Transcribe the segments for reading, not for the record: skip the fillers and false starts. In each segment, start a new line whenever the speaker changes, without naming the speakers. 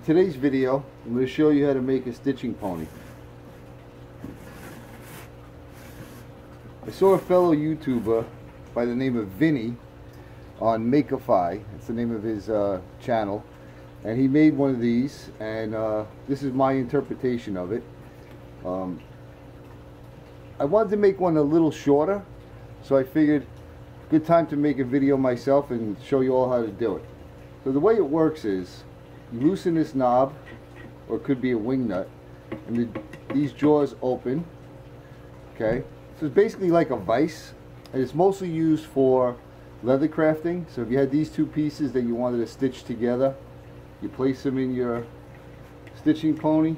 today's video, I'm going to show you how to make a stitching pony. I saw a fellow YouTuber by the name of Vinnie on Makeify. It's the name of his channel, and he made one of these, and this is my interpretation of it. I wanted to make one a little shorter, so I figured good time to make a video myself and show you all how to do it. So the way it works is you loosen this knob, or it could be a wing nut, and these jaws open. Okay, so it's basically like a vise, and it's mostly used for leather crafting. So if you had these two pieces that you wanted to stitch together, you place them in your stitching pony.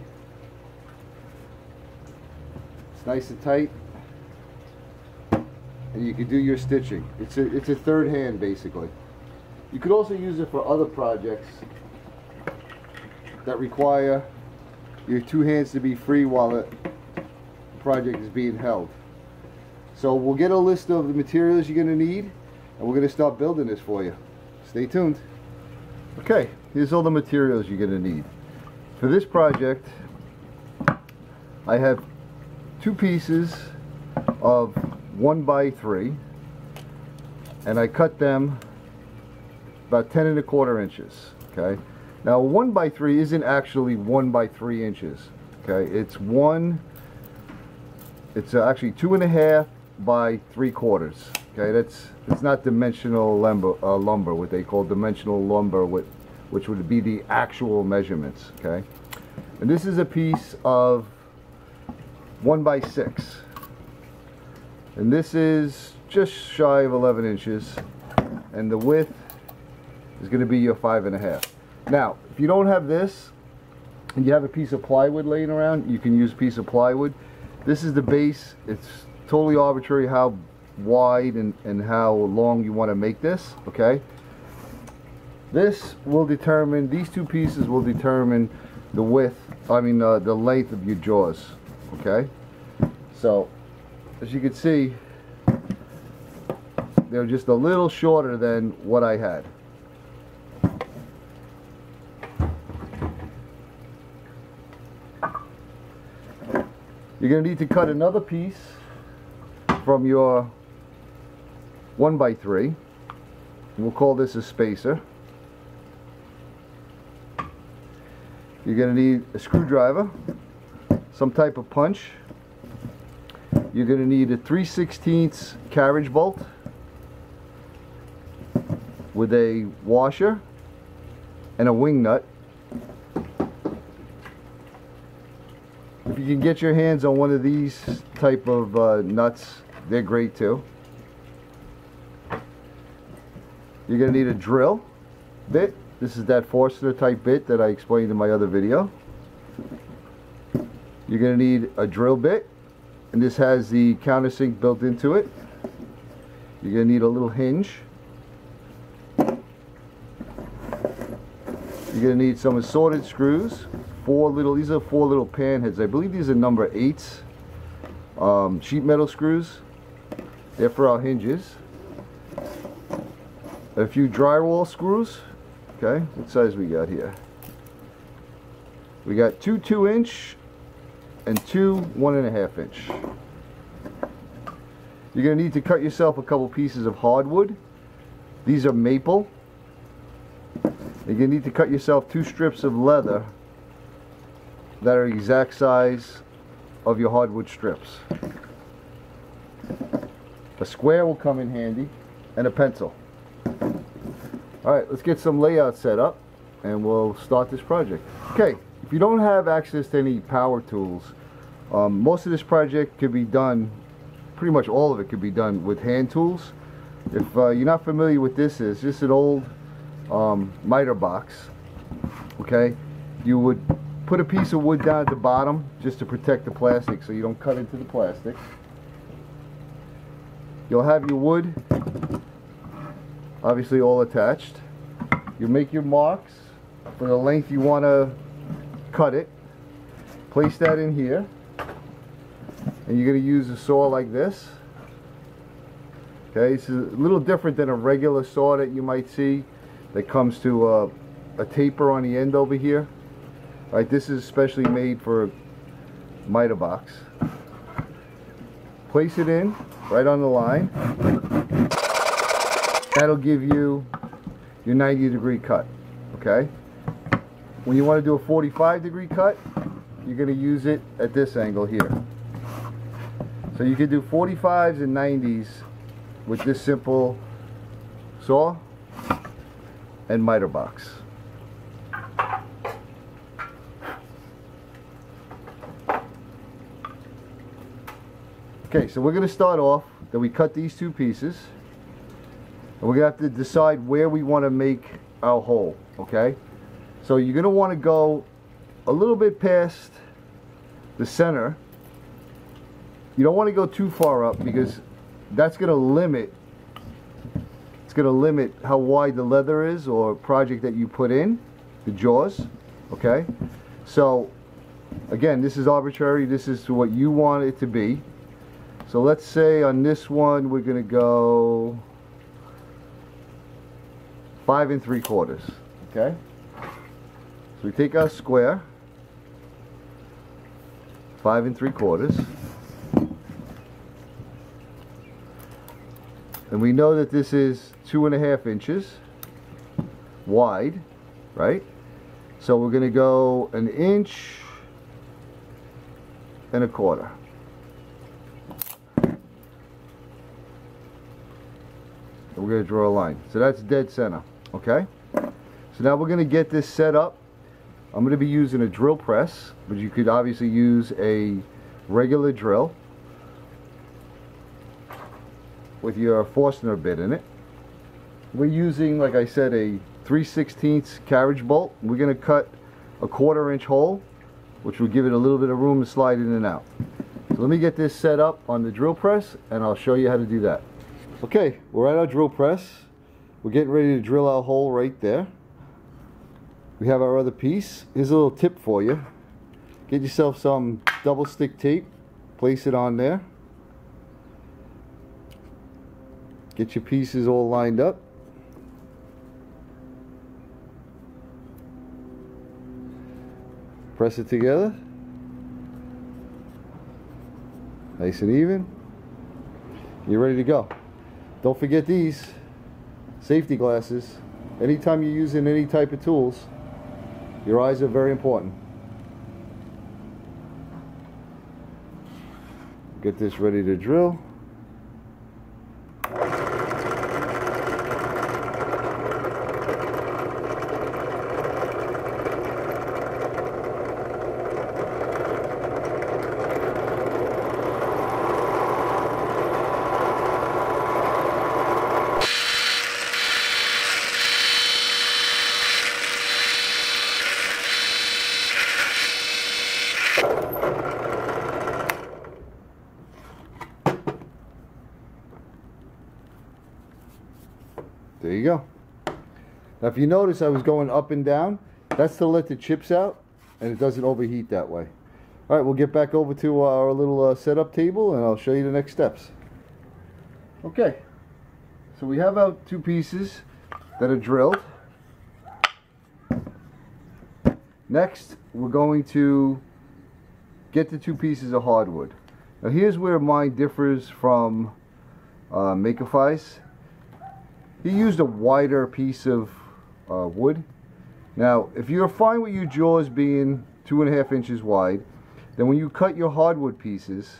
It's nice and tight, and you can do your stitching. It's a third hand basically. You could also use it for other projects that require your two hands to be free while the project is being held. So we'll get a list of the materials you're going to need, and we're going to start building this for you. Stay tuned. Okay, here's all the materials you're going to need. For this project, I have two pieces of 1x3, and I cut them about 10 1/4 inches. Okay, now 1x3 isn't actually 1x3 inches. Okay, it's actually 2.5 by 3/4. Okay, it's not dimensional lumber, what they call dimensional lumber, which would be the actual measurements. Okay, and this is a piece of 1x6, and this is just shy of 11 inches, and the width is going to be your 5.5. Now, if you don't have this and you have a piece of plywood laying around, you can use a piece of plywood. This is the base. It's totally arbitrary how wide and how long you want to make this. Okay, this will determine, these two pieces will determine the width, the length of your jaws. Okay, so as you can see, they're just a little shorter than what I had. You're going to need to cut another piece from your 1x3. We'll call this a spacer. You're going to need a screwdriver, some type of punch. You're going to need a 3/16 carriage bolt with a washer and a wing nut. If you can get your hands on one of these type of nuts, they're great too. You're going to need a drill bit. This is that Forstner type bit that I explained in my other video. You're going to need a drill bit, and this has the countersink built into it. You're going to need a little hinge. You're going to need some assorted screws. These are 4 little pan heads. I believe these are number 8s. Sheet metal screws. They're for our hinges. A few drywall screws. Okay, what size we got here? We got 2 2-inch and 2 1.5 inch. You're going to need to cut yourself a couple pieces of hardwood. These are maple. You're going to need to cut yourself 2 strips of leather that are exact size of your hardwood strips. A square will come in handy, and a pencil. Alright, let's get some layout set up and we'll start this project. Okay, if you don't have access to any power tools, most of this project could be done, pretty much all of it could be done with hand tools. If you're not familiar with this, it's just an old miter box. Okay, you would put a piece of wood down at the bottom just to protect the plastic so you don't cut into the plastic. You'll have your wood obviously all attached. You make your marks for the length you want to cut it. Place that in here, and you're going to use a saw like this. Okay, it's a little different than a regular saw that you might see that comes to a taper on the end over here. Right, this is specially made for miter box. Place it in right on the line. That'll give you your 90-degree cut. Okay. When you want to do a 45-degree cut, you're going to use it at this angle here. So you can do 45s and 90s with this simple saw and miter box. Okay, so we're going to start off that we cut these two pieces, and we're going to have to decide where we want to make our hole. Okay, so you're going to want to go a little bit past the center. You don't want to go too far up because that's going to limit, it's going to limit how wide the leather is or project that you put in, the jaws. Okay, so again, this is arbitrary. This is what you want it to be. So let's say on this one we're going to go 5 3/4. Okay, so we take our square, 5 3/4, and we know that this is 2.5 inches wide, right? So we're going to go 1 1.25 inches. We're going to draw a line. So that's dead center. Okay? So now we're going to get this set up. I'm going to be using a drill press, but you could obviously use a regular drill with your Forstner bit in it. We're using, like I said, a 3/16 carriage bolt. We're going to cut a 1/4 inch hole, which will give it a little bit of room to slide in and out. So let me get this set up on the drill press and I'll show you how to do that. Okay, we're at our drill press. We're getting ready to drill our hole right there. We have our other piece. Here's a little tip for you. Get yourself some double stick tape. Place it on there. Get your pieces all lined up. Press it together. Nice and even. You're ready to go. Don't forget these safety glasses. Anytime you're using any type of tools, your eyes are very important. Get this ready to drill. There you go. Now if you notice I was going up and down, that's to let the chips out and it doesn't overheat that way. Alright, we'll get back over to our little setup table and I'll show you the next steps. Okay, so we have our two pieces that are drilled. Next we're going to get the two pieces of hardwood. Now here's where mine differs from Makerfi's. He used a wider piece of wood. Now, if you're fine with your jaws being 2.5 inches wide, then when you cut your hardwood pieces,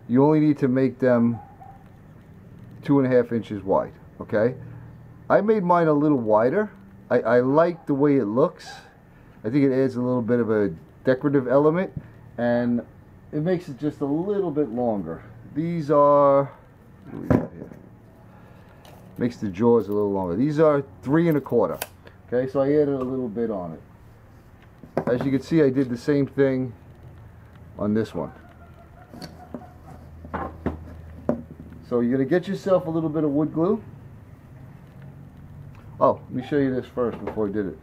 you only need to make them 2.5 inches wide. Okay? I made mine a little wider. I like the way it looks. I think it adds a little bit of a decorative element, and it makes it just a little bit longer. These are, what do we got here? Makes the jaws a little longer. These are 3 1/4. Okay, so I added a little bit on it. As you can see, I did the same thing on this one. So you're going to get yourself a little bit of wood glue. Oh, let me show you this first before I did it.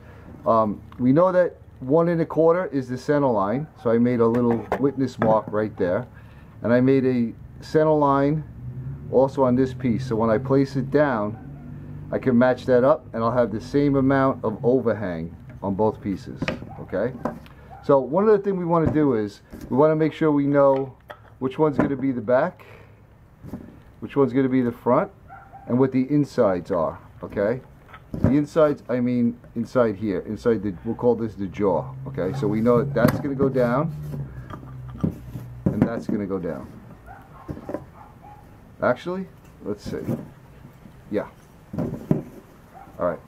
We know that 1 1/4 is the center line, so I made a little witness mark right there. And I made a center line also on this piece, so when I place it down I can match that up and I'll have the same amount of overhang on both pieces. Okay, So one other thing we want to do is we want to make sure we know which one's going to be the back, which one's going to be the front, and what the insides are, okay? The insides, I mean inside here, inside the, we'll call this the jaw, okay? So we know that that's going to go down, and that's going to go down. Actually, let's see. Yeah. Alright.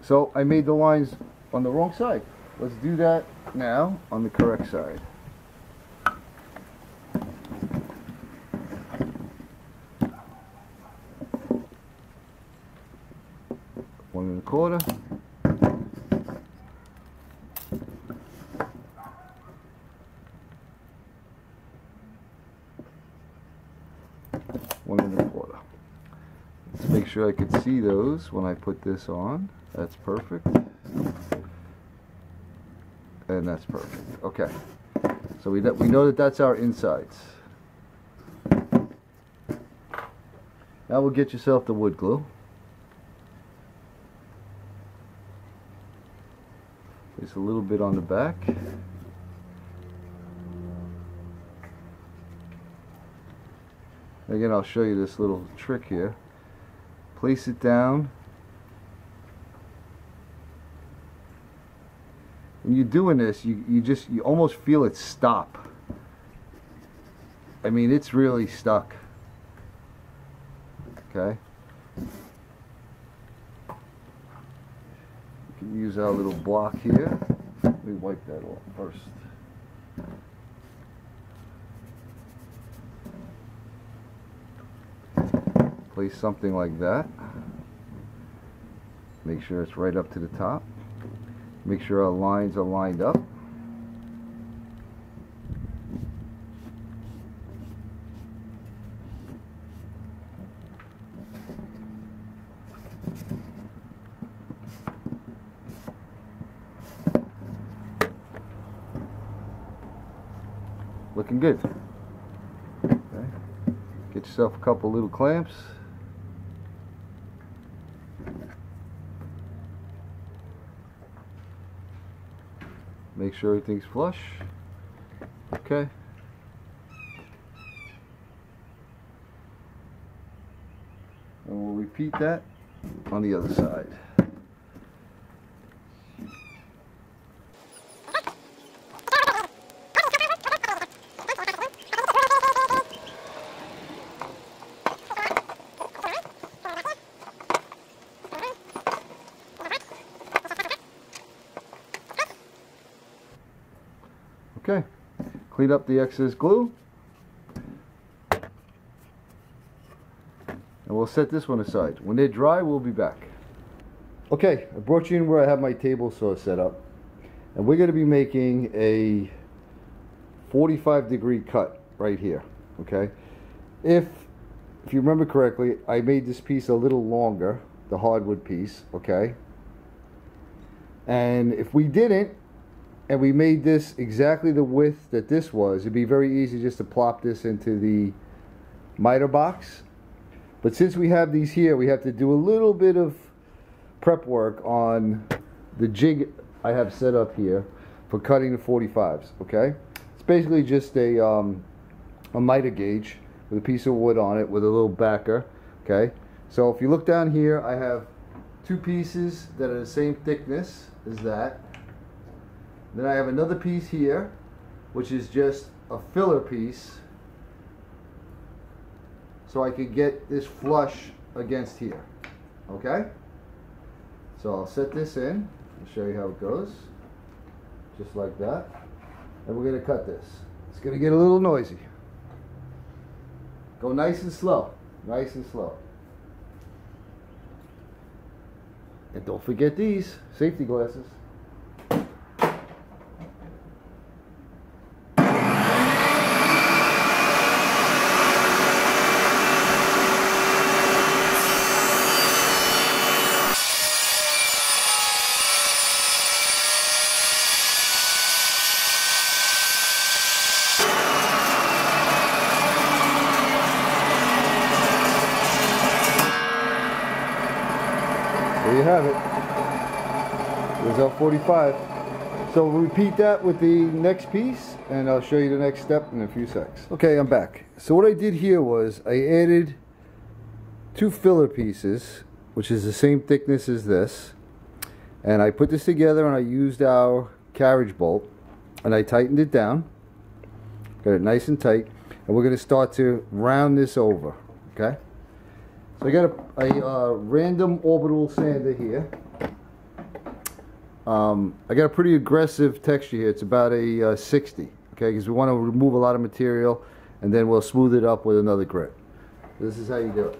So I made the lines on the wrong side. Let's do that now on the correct side. 1 1/4. 1 1/4. Let's make sure I can see those when I put this on. That's perfect. And that's perfect. Okay. So we know that that's our insides. Now we'll get yourself the wood glue. Place a little bit on the back. Again, I'll show you this little trick here. Place it down. When you're doing this, you almost feel it stop. I mean, it's really stuck. Okay. You can use our little block here. Let me wipe that off first. Place something like that. Make sure it's right up to the top. Make sure our lines are lined up. Looking good. Okay. Get yourself a couple little clamps. Make sure everything's flush. Okay. And we'll repeat that on the other side. Okay, clean up the excess glue, and we'll set this one aside. When they're dry, we'll be back. Okay, I brought you in where I have my table saw set up, and we're going to be making a 45-degree cut right here. Okay, if you remember correctly, I made this piece a little longer, the hardwood piece. Okay, and if we didn't, and we made this exactly the width that this was, it'd be very easy just to plop this into the miter box. But since we have these here, we have to do a little bit of prep work on the jig I have set up here for cutting the 45s. Okay, it's basically just a miter gauge with a piece of wood on it with a little backer. Okay, so if you look down here, I have two pieces that are the same thickness as that. Then I have another piece here, which is just a filler piece, so I could get this flush against here. Okay? So I'll set this in and show you how it goes. Just like that. And we're going to cut this. It's going to get a little noisy. Go nice and slow. Nice and slow. And don't forget these safety glasses. There you have it. There's our 45. So we'll repeat that with the next piece, and I'll show you the next step in a few seconds. Okay, I'm back. So what I did here was I added 2 filler pieces, which is the same thickness as this, and I put this together and I used our carriage bolt and I tightened it down, got it nice and tight, and we're going to start to round this over. Okay, so I got a random orbital sander here. I got a pretty aggressive texture here. It's about a 60, okay, because we want to remove a lot of material and then we'll smooth it up with another grit. This is how you do it.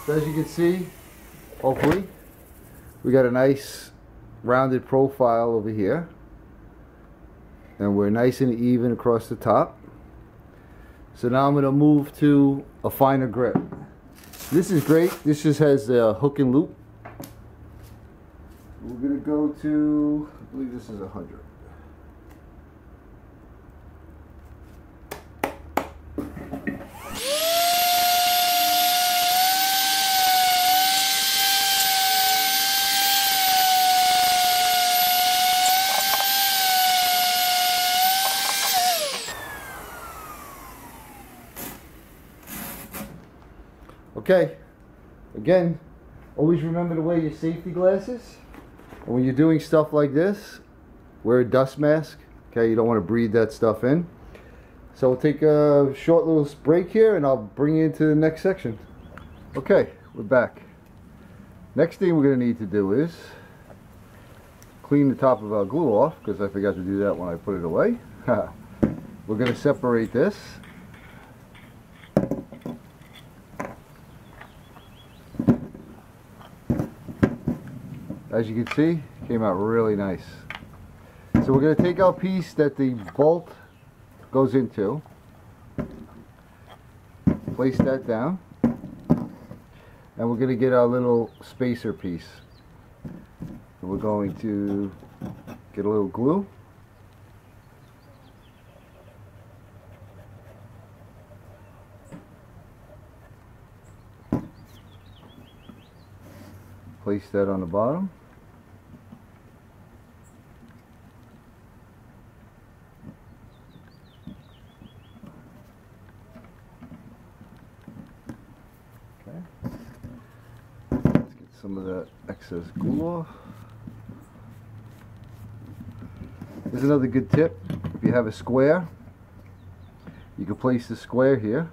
So as you can see, hopefully, we got a nice rounded profile over here. And we're nice and even across the top. So now I'm going to move to a finer grit. This is great. This just has the hook and loop. We're going to go to, I believe this is 100. Okay, again, always remember to wear your safety glasses. And when you're doing stuff like this, wear a dust mask. Okay, you don't want to breathe that stuff in. So we'll take a short little break here and I'll bring you into the next section. Okay, we're back. Next thing we're going to need to do is clean the top of our glue off, because I forgot to do that when I put it away. We're going to separate this. As you can see, came out really nice. So we're going to take our piece that the bolt goes into, place that down, and we're going to get our little spacer piece. And we're going to get a little glue. Place that on the bottom. Some of that excess glue off. Here's another good tip. If you have a square, you can place the square here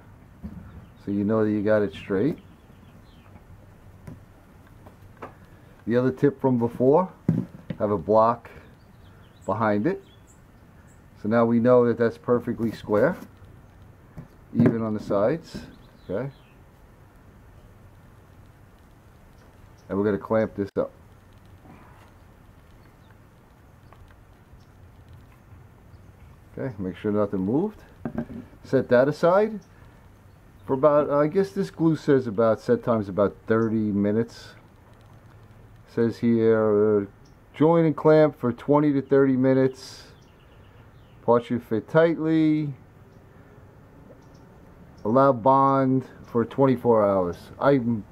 so you know that you got it straight. The other tip from before, have a block behind it. So now we know that that's perfectly square, even on the sides. Okay. And we're going to clamp this up. Okay, make sure nothing moved. Set that aside for about, I guess this glue says about, set time's about 30 minutes. Says here, join and clamp for 20 to 30 minutes. Parts should fit tightly. Allow bond for 24 hours. I'm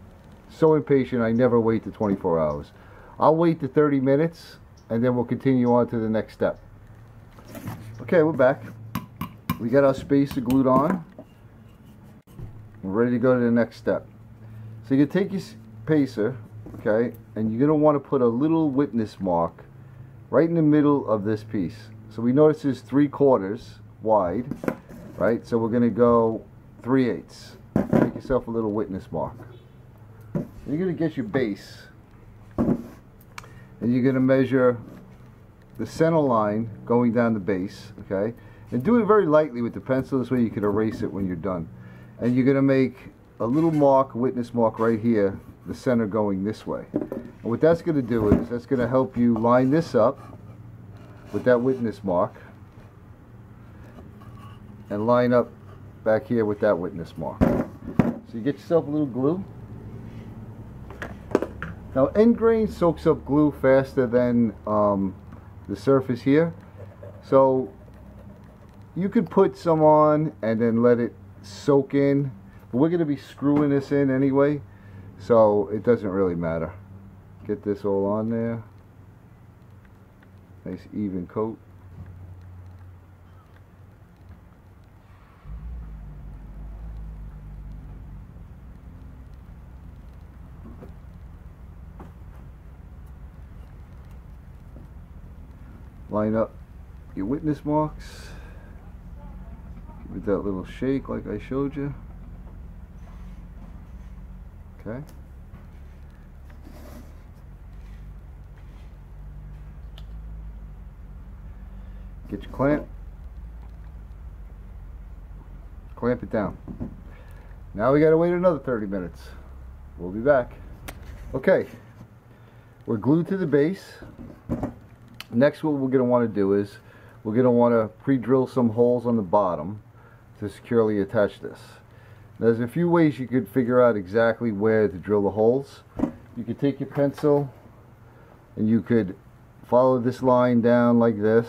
so impatient, I never wait to 24 hours. I'll wait to 30 minutes and then we'll continue on to the next step. Okay, we're back. We got our spacer glued on. We're ready to go to the next step. So you can take your spacer, okay, and you're going to want to put a little witness mark right in the middle of this piece. So we notice it's 3/4 wide, right? So we're going to go 3/8. Make yourself a little witness mark. You're going to get your base and you're going to measure the center line going down the base, okay, and do it very lightly with the pencil, this way you can erase it when you're done. And you're going to make a little mark, witness mark right here, the center going this way. And what that's going to do is that's going to help you line this up with that witness mark and line up back here with that witness mark. So you get yourself a little glue. Now end grain soaks up glue faster than the surface here, so you could put some on and then let it soak in, but we're going to be screwing this in anyway, so it doesn't really matter. Get this all on there, nice even coat. Line up your witness marks. Give it that little shake like I showed you. Okay. Get your clamp. Clamp it down. Now we gotta wait another 30 minutes. We'll be back. Okay. We're glued to the base. Next, what we're going to want to do is we're going to want to pre-drill some holes on the bottom to securely attach this. There's a few ways you could figure out exactly where to drill the holes. You could take your pencil and you could follow this line down like this.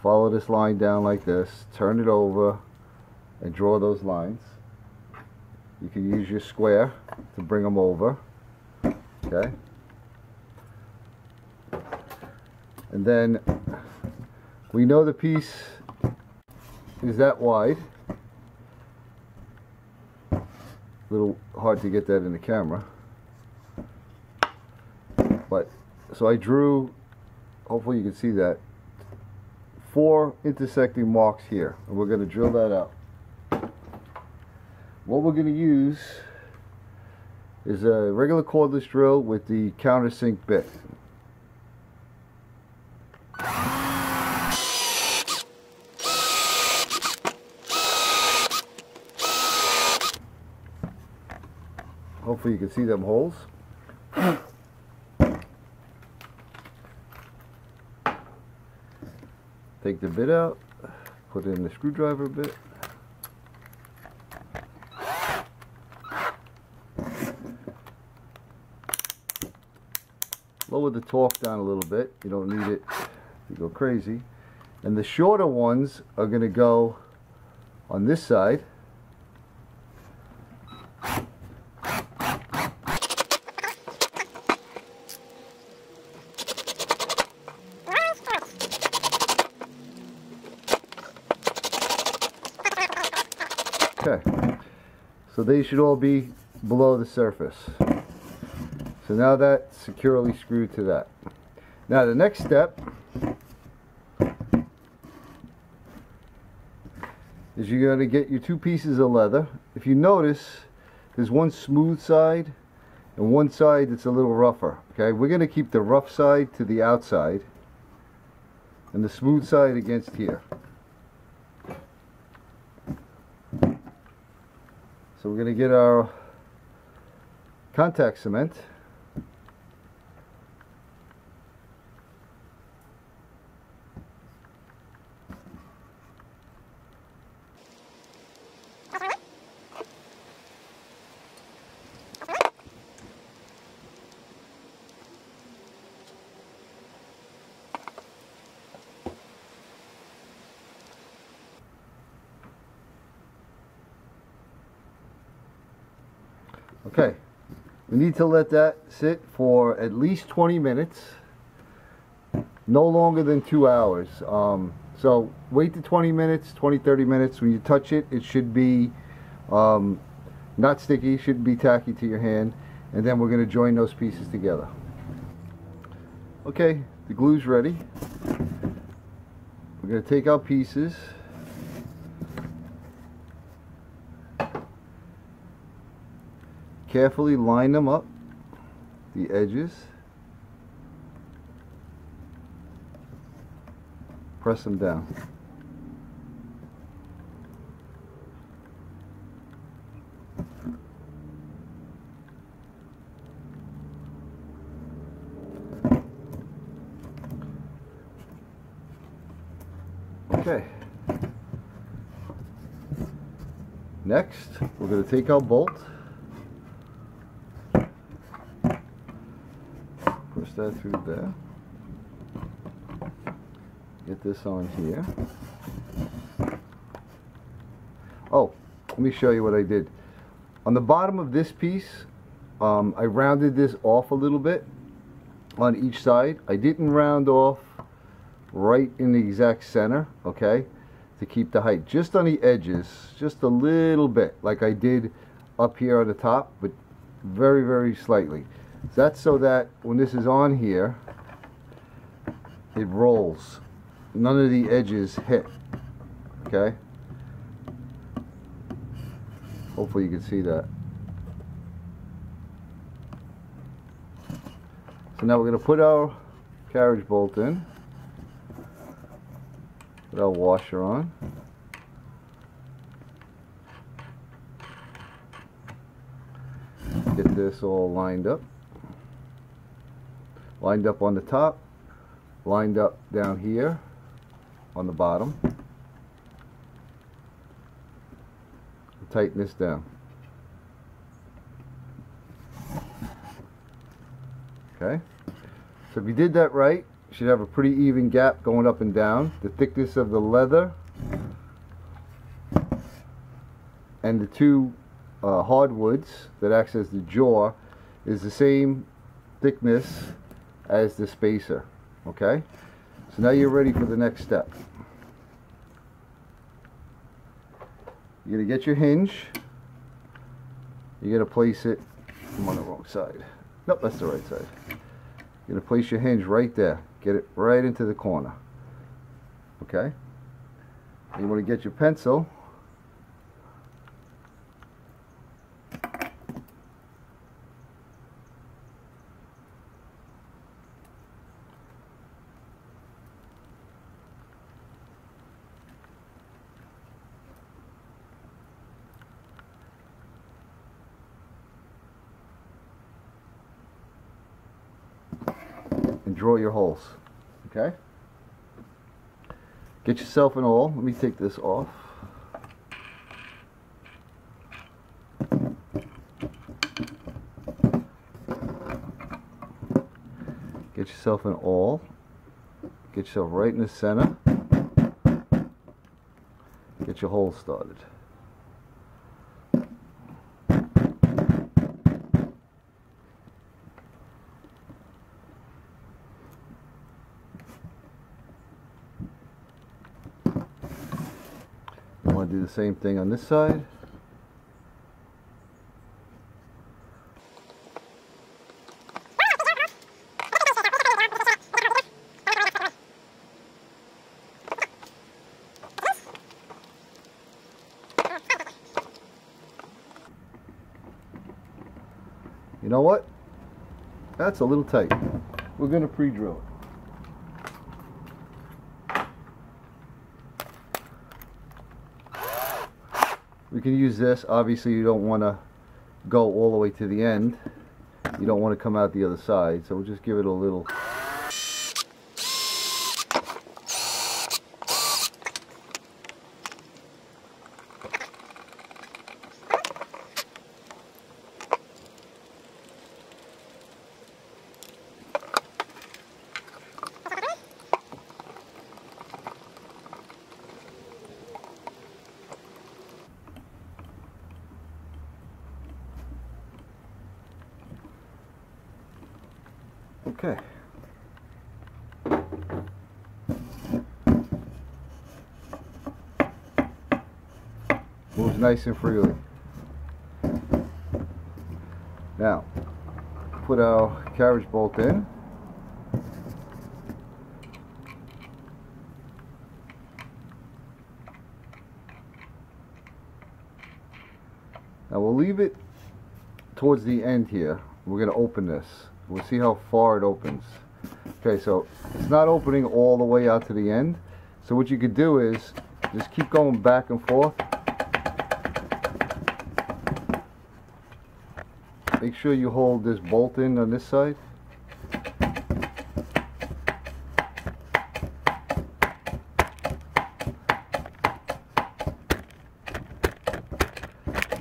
Follow this line down like this. Turn it over and draw those lines. You can use your square to bring them over. Okay. And then we know the piece is that wide. A little hard to get that in the camera. But so I drew, hopefully you can see that, 4 intersecting marks here. And we're going to drill that out. What we're going to use is a regular cordless drill with the countersink bit. Hopefully you can see them holes. Take the bit out, put in the screwdriver bit. Lower the torque down a little bit. You don't need it to go crazy. And the shorter ones are going to go on this side. Okay, so they should all be below the surface. So now that's securely screwed to that. Now the next step is you're going to get your 2 pieces of leather. If you notice, there's one smooth side and one side that's a little rougher. Okay, we're going to keep the rough side to the outside and the smooth side against here. So we're going to get our contact cement. Okay, we need to let that sit for at least 20 minutes, no longer than 2 hours. So wait to 20 minutes, 20-30 minutes. When you touch it, it should be not sticky, shouldn't be tacky to your hand, and then we're going to join those pieces together. Okay, the glue's ready. We're going to take out pieces. Carefully line them up, the edges. Press them down. Okay. Next, we're going to take our bolt. that through there. Get this on here. Oh, let me show you what I did. On the bottom of this piece, I rounded this off a little bit on each side. I didn't round off right in the exact center, okay, to keep the height. Just on the edges, just a little bit, like I did up here on the top, but very, very slightly. That's so that when this is on here, it rolls. None of the edges hit, okay? Hopefully you can see that. So now we're going to put our carriage bolt in. Put our washer on. Get this all lined up. Lined up on the top. Lined up down here on the bottom. Tighten this down. Okay. So if you did that right, you should have a pretty even gap going up and down. The thickness of the leather and the two hardwoods that acts as the jaw is the same thickness as the spacer. Okay. So now you're ready for the next step. You're going to get your hinge. You're going to place it, I'm on the wrong side. Nope, that's the right side. You're going to place your hinge right there. Get it right into the corner. Okay? And you want to get your pencil. And draw your holes. Okay? Get yourself an awl. Let me take this off. Get yourself an awl. Get yourself right in the center. Get your hole started. I want to do the same thing on this side. You know what? That's a little tight. We're going to pre-drill it. We can use this. Obviously you don't want to go all the way to the end. You don't want to come out the other side, so we'll just give it a little. Okay. Moves nice and freely. Now, put our carriage bolt in. Now we'll leave it towards the end here. We're going to open this. We'll see how far it opens. Okay, so it's not opening all the way out to the end. So what you could do is just keep going back and forth. Make sure you hold this bolt in on this side.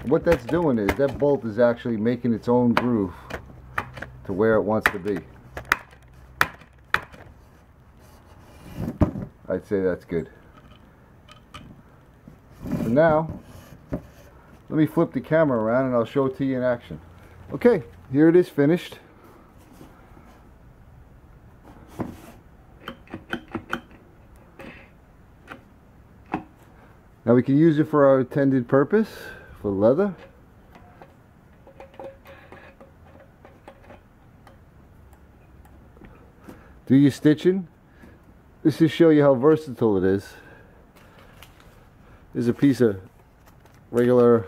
What that's doing is that bolt is actually making its own groove to where it wants to be. I'd say that's good. So now, let me flip the camera around and I'll show it to you in action. Okay, here it is finished. Now we can use it for our intended purpose, for leather. Do your stitching. This to show you how versatile it is. There's a piece of regular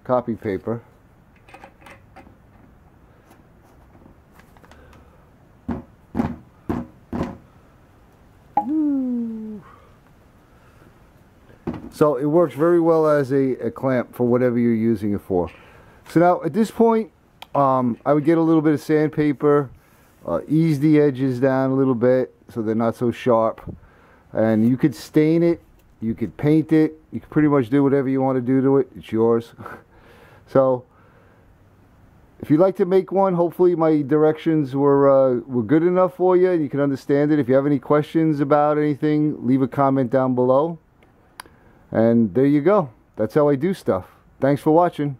copy paper. So it works very well as a clamp for whatever you're using it for. So now at this point, I would get a little bit of sandpaper, ease the edges down a little bit so they're not so sharp. And you could stain it, you could paint it, you can pretty much do whatever you want to do to it. It's yours. So if you'd like to make one, hopefully my directions were good enough for you and you can understand it. If you have any questions about anything, leave a comment down below. And there you go. That's how I do stuff. Thanks for watching.